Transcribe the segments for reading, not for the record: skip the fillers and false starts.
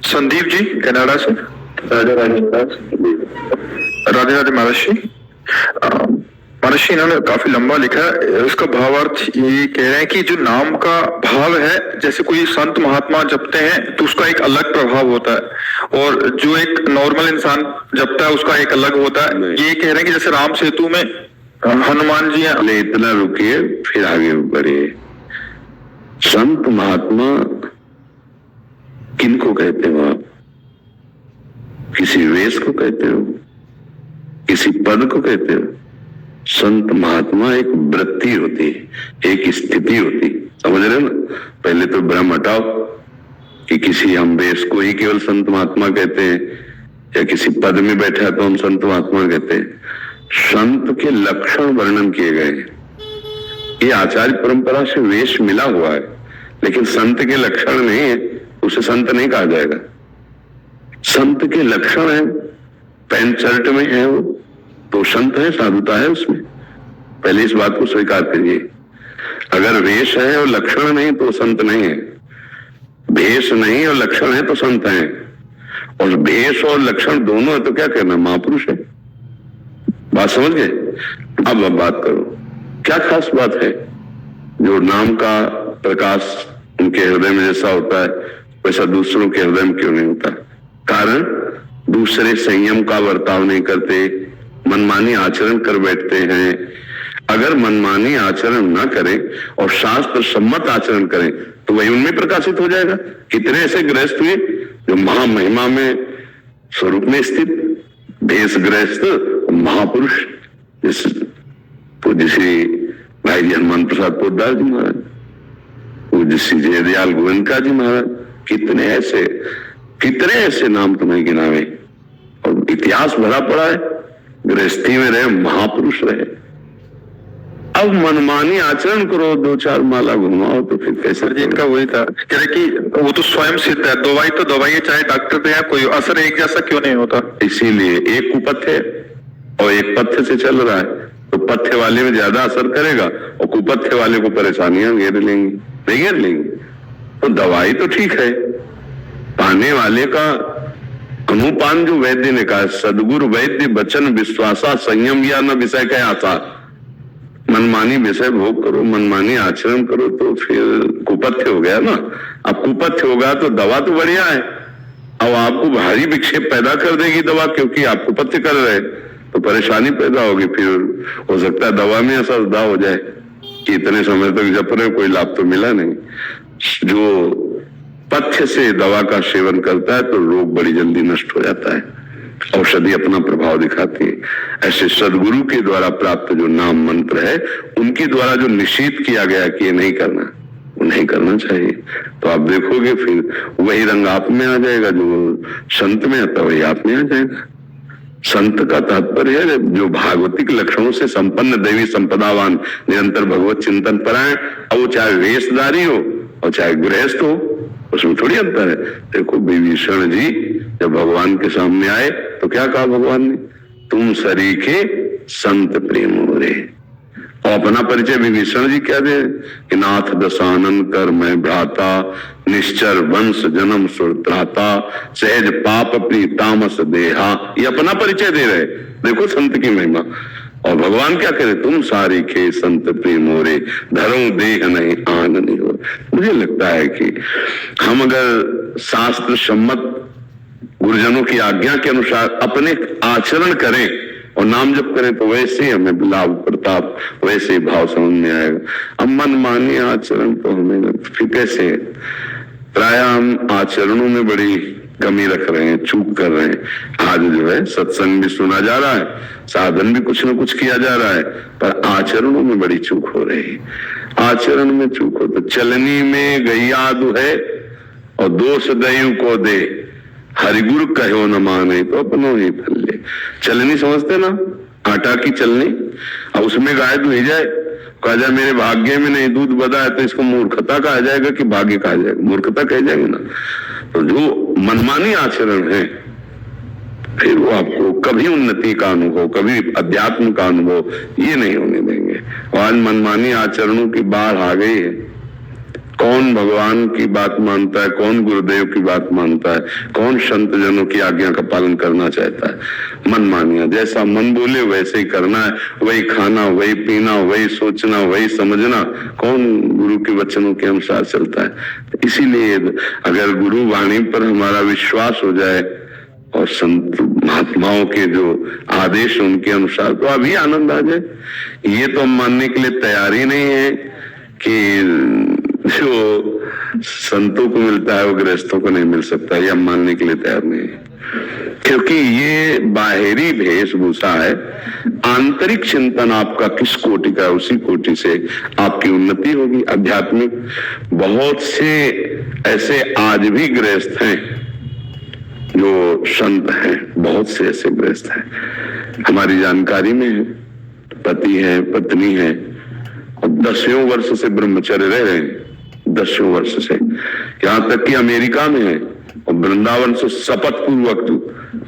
Sandeep ji Canada से। राधे राधे राधे राधे महर्षि। महर्षि इन्होंने काफी लंबा लिखा है, उसका भावार्थ ये कह रहे हैं कि जो नाम का भाव है, जैसे कोई संत महात्मा जपते हैं तो उसका एक अलग प्रभाव होता है और जो एक नॉर्मल इंसान जपता है उसका एक अलग होता है। ये कह रहे हैं कि जैसे राम सेतु में हनुमान जी हैं। इतना रुकिए फिर आगे बढ़िए। संत महात्मा किनको कहते हो आप? किसी वेश को कहते हो? किसी पद को कहते हो? संत महात्मा एक वृत्ति होती, एक स्थिति होती, समझ रहे हो ना? पहले तो भ्रम हटाओ कि किसी हम वेश को ही केवल संत महात्मा कहते हैं या किसी पद में बैठा तो हम संत महात्मा कहते हैं। संत के लक्षण वर्णन किए गए हैं। ये आचार्य परंपरा से वेश मिला हुआ है, लेकिन संत के लक्षण नहीं है, उसे संत नहीं कहा जाएगा। संत के लक्षण है, पैंट शर्ट में है वो तो संत है, साधुता है उसमें। पहले इस बात को स्वीकार करिए। अगर वेश है और लक्षण नहीं तो संत नहीं है, भेष नहीं और लक्षण है तो संत है, और भेष और लक्षण दोनों है तो क्या कहना, महापुरुष है। बात समझ गए? अब बात करो, क्या खास बात है जो नाम का प्रकाश उनके हृदय में जैसा होता है वैसा दूसरों के हृदय में क्यों नहीं होता? कारण दूसरे संयम का बर्ताव नहीं करते, मनमानी आचरण कर बैठते हैं। अगर मनमानी आचरण ना करें और शास्त्र सम्मत आचरण करें तो वही उनमें प्रकाशित हो जाएगा। कितने ऐसे गृहस्थ हुए जो महामहिमा में स्वरूप में स्थित भेष गृहस्थ महापुरुष, पूज्य श्री भाई जी हनुमान प्रसाद पोद्दार जी महाराज, पूज्य श्री जयदयाल गोविंदका जी महाराज, कितने ऐसे नाम तुम्हें गिनावे। और इतिहास भरा पड़ा है, गृहस्थी में रहे महापुरुष रहे। अब मनमानी आचरण करो, दो चार माला घुमाओ तो फिर कैसे? जी इनका वही था, कह रहे कि वो तो स्वयं सिद्ध है, दवाई तो दवाई है, चाहे डॉक्टर दे या कोई, असर एक जैसा क्यों नहीं होता? इसीलिए एक कुपथ्य और एक पथ्य से चल रहा है तो पथ्य वाले में ज्यादा असर करेगा और कुपथ्य वाले को परेशानियां घेर लेंगी, नहीं घेर लेंगी। तो दवाई तो ठीक है, पाने वाले का अनुपान जो वैद्य ने कहा, सदगुरु वैद्य बचन विश्वासा संयम या न विषय का आशा। मनमानी विषय भोग करो, मनमानी आचरण करो तो फिर कुपथ्य हो गया ना। अब कुपथ्य होगा तो दवा तो बढ़िया है, अब आपको भारी विक्षेप पैदा कर देगी दवा, क्योंकि आप कुपथ्य कर रहे तो परेशानी पैदा होगी। फिर हो सकता है दवा में ऐसा दाव हो जाए कि इतने समय तक जप रहे कोई लाभ तो मिला नहीं। जो पथ्य से दवा का सेवन करता है तो रोग बड़ी जल्दी नष्ट हो जाता है, औषधि अपना प्रभाव दिखाती है। ऐसे सदगुरु के द्वारा प्राप्त जो नाम मंत्र है, उनके द्वारा जो निषेध किया गया कि ये नहीं करना, वो नहीं करना चाहिए, तो आप देखोगे फिर वही रंग आप में आ जाएगा, जो संत में आता वही आप में आ जाएगा। संत का तात्पर्य है जो भागवतिक लक्षणों से संपन्न, दैवी संपदावान, निरंतर भगवत चिंतन परायण। अब वो चाहे वेशधारी हो और चाहे गृहस्थ हो, उसमें थोड़ी अंतर है। देखो विभीषण जी जब भगवान के सामने आए तो क्या कहा भगवान ने, तुम सरीखे संत प्रेम हो रे। और अपना परिचय विभीषण जी क्या दे कि नाथ दशानन कर मैं भ्राता, निश्चर वंश जन्म सुरत्राता, सहज पाप प्री तामस देहा। ये अपना परिचय दे रहे। देखो संत की महिमा। और भगवान क्या करे, तुम सारी खे संत प्रेम हो रे, धरो देह नहीं आन नहीं हो। मुझे लगता है कि हम अगर शास्त्र सम्मत गुरुजनों की आज्ञा के अनुसार अपने आचरण करें और नाम जप करें तो वैसे ही हमें लाभ प्रताप, वैसे ही भाव समझ में आएगा। अब मनमानी आचरण तो हमें फिर कैसे? प्राय हम आचरणों में बड़ी कमी रख रहे हैं, चूक कर रहे हैं। आज जो है सत्संग भी सुना जा रहा है, साधन भी कुछ न कुछ किया जा रहा है, पर आचरणों में बड़ी चूक हो रही है। आचरण में चूक हो तो चलनी में गैया दुहे और दोष दयु को दे, हरिगुरु कहो न माने तो अपनो ही फल ले। चलनी समझते ना, आटा की चलनी। अब उसमें गाय दुही जाए, कहा जाए मेरे भाग्य में नहीं दूध बदा है, तो इसको मूर्खता कहा जाएगा कि भाग्य कहा जाएगा? मूर्खता कह जाएंगे ना। तो जो मनमानी आचरण है फिर वो आपको कभी उन्नति का अनुभव, कभी अध्यात्म का अनुभव ये नहीं होने देंगे। और आज मनमानी आचरणों की बाढ़ आ गई है। कौन भगवान की बात मानता है, कौन गुरुदेव की बात मानता है, कौन संत जनों की आज्ञा का पालन करना चाहता है। मन मानिया, जैसा मन बोले वैसे ही करना है, वही खाना, वही पीना, वही सोचना, वही समझना। कौन गुरु के वचनों के अनुसार चलता है। इसीलिए अगर गुरु वाणी पर हमारा विश्वास हो जाए और संत महात्माओं के जो आदेश उनके अनुसार, तो अभी आनंद आ जाए। ये तो हम मानने के लिए तैयार ही नहीं है कि जो संतों को मिलता है वो गृहस्थों को नहीं मिल सकता, ये हम मानने के लिए तैयार नहीं है। क्योंकि ये बाहरी वेशभूषा है, आंतरिक चिंतन आपका किस कोटि का है, उसी कोटि से आपकी उन्नति होगी आध्यात्मिक। बहुत से ऐसे आज भी गृहस्थ हैं जो संत हैं, बहुत से ऐसे गृहस्थ हैं हमारी जानकारी में है। पति है, पत्नी है और 10वें वर्ष से ब्रह्मचर्य रह रहे हैं, 10वें वर्ष से, यहां तक कि अमेरिका में है और वृंदावन से शपथ पूर्वक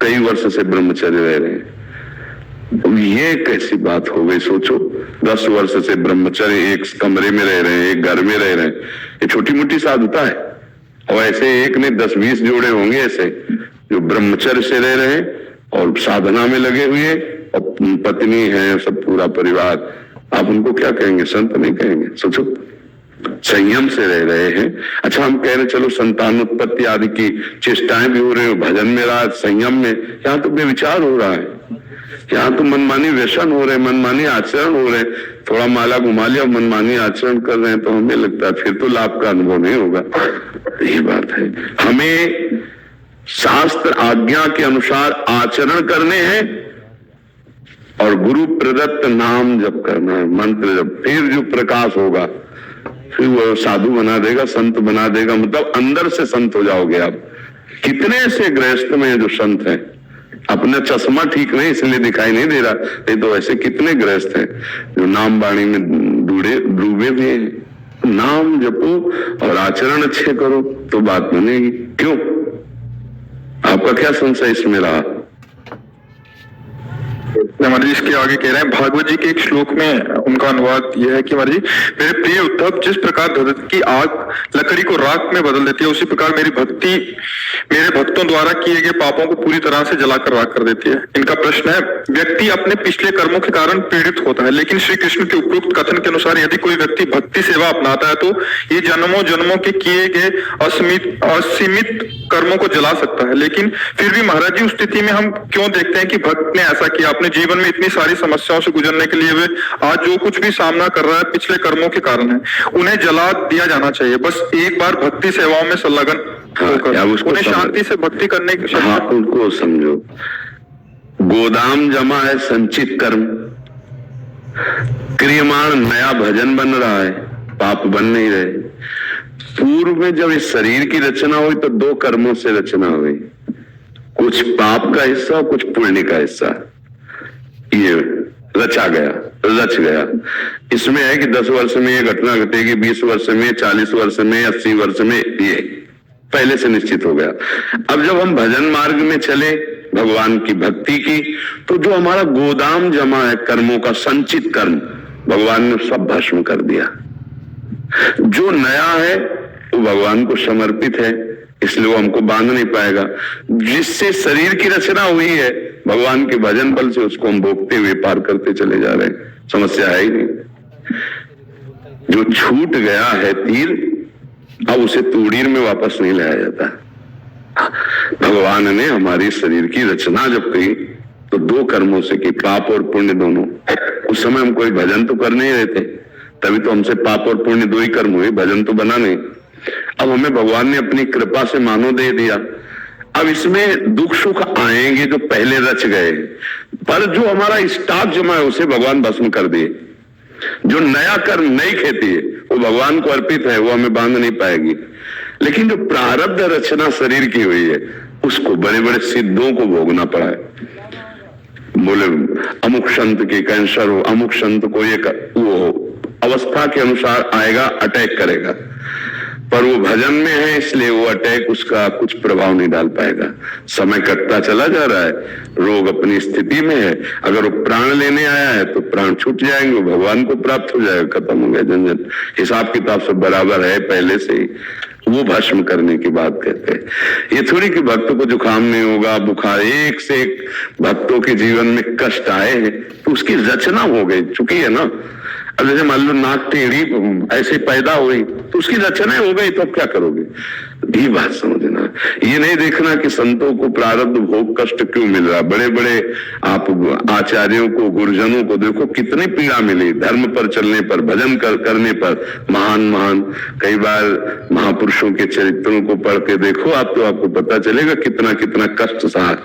कई वर्ष से ब्रह्मचर्य रह रहे हैं। ये कैसी बात हो गई सोचो, 10 वर्ष से ब्रह्मचर्य, एक कमरे में रह रहे हैं, एक घर में रह रहे हैं। ये छोटी मोटी साधुता है। और ऐसे एक ने 10-20 जोड़े होंगे ऐसे जो ब्रह्मचर्य से रह रहे हैं और साधना में लगे हुए, और पत्नी है, सब पूरा परिवार। आप उनको क्या कहेंगे? संत नहीं कहेंगे। सोचो, संयम से रह रहे हैं। अच्छा, हम कह रहे चलो संतानोत्पत्ति आदि की चेष्टाएं भी हो रही हो, भजन में रहा, संयम में, यहाँ तो बेविचार हो रहा है, यहाँ तो मनमानी व्यसन हो रहे, मनमानी आचरण हो रहे। थोड़ा माला घुमा लिया, मनमानी आचरण कर रहे हैं, तो हमें लगता है फिर तो लाभ का अनुभव नहीं होगा। ये बात है, हमें शास्त्र आज्ञा के अनुसार आचरण करने हैं और गुरु प्रदत्त नाम जप करना है, मंत्र जप। फिर जो प्रकाश होगा फिर वो साधु बना देगा, संत बना देगा, मतलब अंदर से संत हो जाओगे आप। कितने ऐसे गृहस्थ में जो संत हैं, अपना चश्मा ठीक नहीं इसलिए दिखाई नहीं दे रहा, नहीं तो ऐसे कितने गृहस्थ हैं जो नाम वाणी में डूबे हुए हैं। नाम जपो और आचरण अच्छे करो तो बात बनेगी। क्यों? आपका क्या संशय इसमें रहा? महाराज जी इसके आगे कह रहे हैं, भागवत जी के एक श्लोक में उनका अनुवाद यह है कि महाराज जी, मेरे प्रिय उद्धव, जिस प्रकार धरती की आग लकड़ी को राख में बदल देती है, उसी प्रकार मेरी भक्ति मेरे भक्तों द्वारा किए गए पापों को पूरी तरह से जलाकर राख कर देती है। इनका प्रश्न है, व्यक्ति अपने पिछले कर्मों के कारण पीड़ित होता है, लेकिन श्री कृष्ण के उपयुक्त कथन के अनुसार यदि कोई व्यक्ति भक्ति सेवा अपनाता है तो ये जन्मों जन्मों के किए गए असीमित कर्मों को जला सकता है। लेकिन फिर भी महाराज जी, उस स्थिति में हम क्यों देखते हैं कि भक्त ने ऐसा किया, अपने जीवन में इतनी सारी समस्याओं से गुजरने के लिए वे आज जो कुछ भी सामना कर रहा है पिछले कर्मों के कारण है, उन्हें जला दिया जाना चाहिए। बस एक बार भक्ति सेवाओं में संलग्न होकर उन्हें शांति से भक्ति करने की। हाँ, उनको समझो, गोदाम जमा है संचित कर्म, क्रियमाण नया भजन बन रहा है, पाप बन नहीं रहे। पूर्व में जब इस शरीर की रचना हुई तो 2 कर्मों से रचना हुई, कुछ पाप का हिस्सा, कुछ पुण्य का हिस्सा। ये रच गया। इसमें है कि 10 वर्ष में ये घटना घटेगी, 20 वर्ष में, 40 वर्ष में, 80 वर्ष में, ये पहले से निश्चित हो गया। अब जब हम भजन मार्ग में चले, भगवान की भक्ति की, तो जो हमारा गोदाम जमा है कर्मों का, संचित कर्म, भगवान ने सब भस्म कर दिया। जो नया है वो भगवान को समर्पित है, इसलिए वो हमको बांध नहीं पाएगा। जिससे शरीर की रचना हुई है, भगवान के भजन बल से उसको हम भोगते हुए पार करते चले जा रहे हैं, समस्या है ही नहीं। जो छूट गया है तीर, अब उसे तूड़ीर में वापस नहीं लाया जाता। भगवान ने हमारी शरीर की रचना जब की तो 2 कर्मों से की, पाप और पुण्य दोनों। उस समय हम कोई भजन तो कर नहीं रहे थे, तभी तो हमसे पाप और पुण्य 2 ही कर्म हुए, भजन तो बना नहीं। अब हमें भगवान ने अपनी कृपा से मानो दे दिया। अब इसमें दुख सुख आएंगे जो पहले रच गए, पर जो हमारा स्टॉक जमा है उसे भगवान भस्म कर दिए। जो नया कर्म, नई खेती है, वो भगवान को अर्पित है, वो हमें बांध नहीं पाएगी। लेकिन जो प्रारब्ध रचना शरीर की हुई है, उसको बड़े बड़े सिद्धों को भोगना पड़ा है। बोले अमुक संत की कैंसर हो, अमुक संत को ये वो अवस्था के अनुसार आएगा, अटैक करेगा। पर वो भजन में है, इसलिए वो अटैक उसका कुछ प्रभाव नहीं डाल पाएगा। समय कटता चला जा रहा है, रोग अपनी स्थिति में है, अगर वो प्राण लेने आया है तो प्राण छूट जाएंगे, वो भगवान को प्राप्त हो जाएगा, खत्म हो गया झंझट। हिसाब किताब सब बराबर है पहले से ही। वो भस्म करने की बात कहते हैं। ये थोड़ी कि भक्तों को जुकाम नहीं होगा, बुखार, एक से एक भक्तों के जीवन में कष्ट आए हैं तो उसकी रचना हो गई चुकी है ना। अब जैसे मान लो नाक टेढ़ी ऐसे पैदा हुई तो उसकी रचना हो गई, तो अब क्या करोगे? ये बात समझना, ये नहीं देखना कि संतों को प्रारब्ध भोग कष्ट क्यों मिल रहा। बड़े बड़े आप आचार्यों को, गुरुजनों को देखो कितनी पीड़ा मिली धर्म पर चलने पर, भजन करने पर। महान महान कई बार महापुरुषों के चरित्रों को पढ़ के देखो आप, तो आपको पता चलेगा कितना कितना कष्ट सहा।